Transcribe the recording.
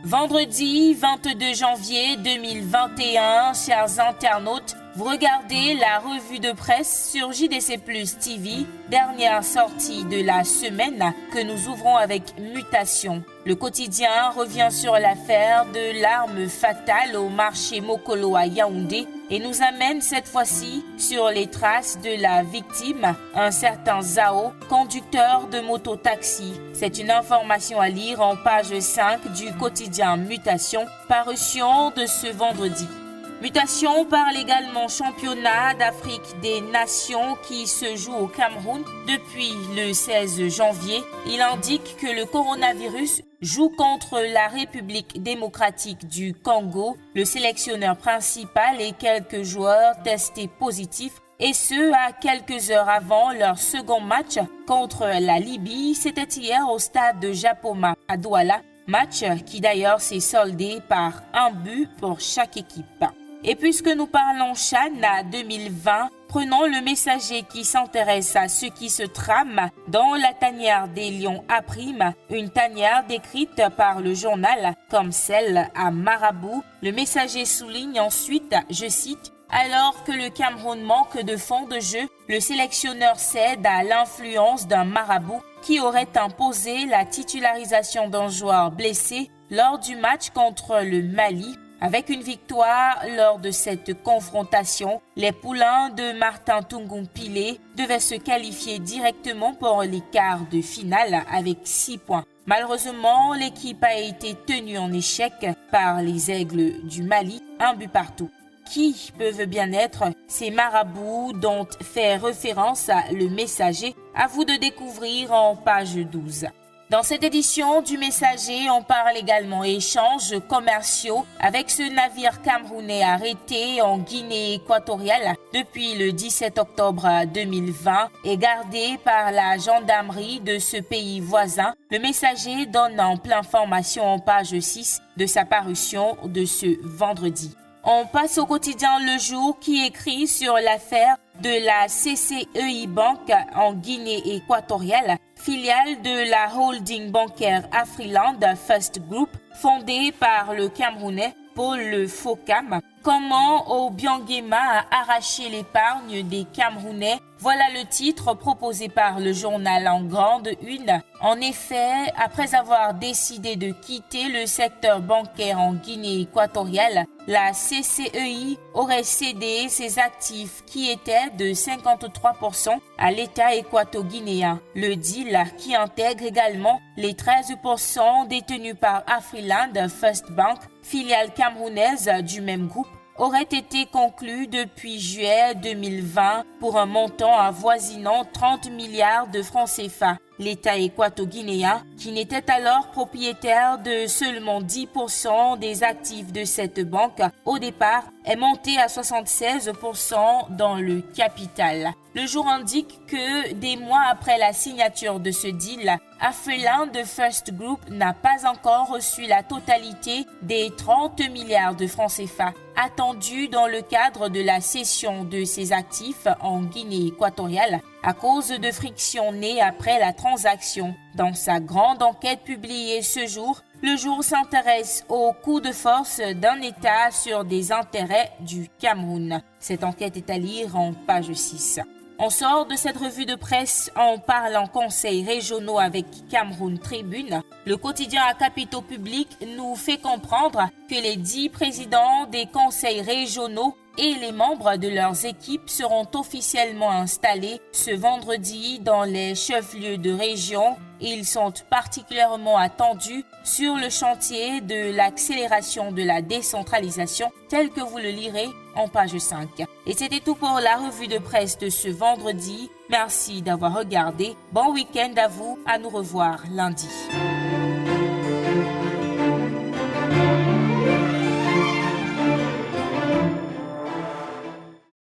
Vendredi 22 janvier 2021, chers internautes, vous regardez la revue de presse sur JDC Plus TV, dernière sortie de la semaine que nous ouvrons avec Mutation. Le quotidien revient sur l'affaire de l'arme fatale au marché Mokolo à Yaoundé et nous amène cette fois-ci sur les traces de la victime, un certain Zao, conducteur de moto-taxi. C'est une information à lire en page 5 du quotidien Mutation, parution de ce vendredi. Mutation parle également championnat d'Afrique des Nations qui se joue au Cameroun depuis le 16 janvier. Il indique que le coronavirus joue contre la République démocratique du Congo. Le sélectionneur principal et quelques joueurs testés positifs, et ce à quelques heures avant leur second match contre la Libye. C'était hier au stade de Japoma à Douala, match qui d'ailleurs s'est soldé par un but pour chaque équipe. Et puisque nous parlons CHAN 2020, prenons le messager qui s'intéresse à ce qui se trame dans la tanière des Lions A', une tanière décrite par le journal comme celle à Marabout. Le messager souligne ensuite, je cite, « Alors que le Cameroun manque de fond de jeu, le sélectionneur cède à l'influence d'un marabout qui aurait imposé la titularisation d'un joueur blessé lors du match contre le Mali. » Avec une victoire lors de cette confrontation, les poulains de Martin Tungumpile devaient se qualifier directement pour les quarts de finale avec 6 points. Malheureusement, l'équipe a été tenue en échec par les Aigles du Mali, un but partout. Qui peuvent bien être ces marabouts dont fait référence le messager? À vous de découvrir en page 12. Dans cette édition du Messager, on parle également échanges commerciaux avec ce navire camerounais arrêté en Guinée équatoriale depuis le 17 octobre 2020 et gardé par la gendarmerie de ce pays voisin. Le Messager donne en plein formation en page 6 de sa parution de ce vendredi. On passe au quotidien Le Jour qui écrit sur l'affaire de la CCEI Bank en Guinée équatoriale, filiale de la holding bancaire Afriland First Group, fondée par le Camerounais Paul Fokam. Comment Obiangema a arraché l'épargne des Camerounais? Voilà le titre proposé par le journal en grande une. En effet, après avoir décidé de quitter le secteur bancaire en Guinée équatoriale, la CCEI aurait cédé ses actifs qui étaient de 53% à l'État équato-guinéen. Le deal, qui intègre également les 13% détenus par Afriland First Bank, filiale camerounaise du même groupe, aurait été conclu depuis juillet 2020 pour un montant avoisinant 30 milliards de francs CFA. L'État équato-guinéen, qui n'était alors propriétaire de seulement 10% des actifs de cette banque au départ, est monté à 76% dans le capital. Le jour indique que des mois après la signature de ce deal, Afriland First Group n'a pas encore reçu la totalité des 30 milliards de francs CFA attendus dans le cadre de la cession de ses actifs en Guinée équatoriale à cause de frictions nées après la transaction. Dans sa grande enquête publiée ce jour, Le Jour s'intéresse au coup de force d'un État sur des intérêts du Cameroun. Cette enquête est à lire en page 6. On sort de cette revue de presse en parlant conseils régionaux avec Cameroun Tribune. Le quotidien à capitaux publics nous fait comprendre que les 10 présidents des conseils régionaux et les membres de leurs équipes seront officiellement installés ce vendredi dans les chefs-lieux de région. Ils sont particulièrement attendus sur le chantier de l'accélération de la décentralisation tel que vous le lirez en page 5. Et c'était tout pour la revue de presse de ce vendredi. Merci d'avoir regardé. Bon week-end à vous. À nous revoir lundi.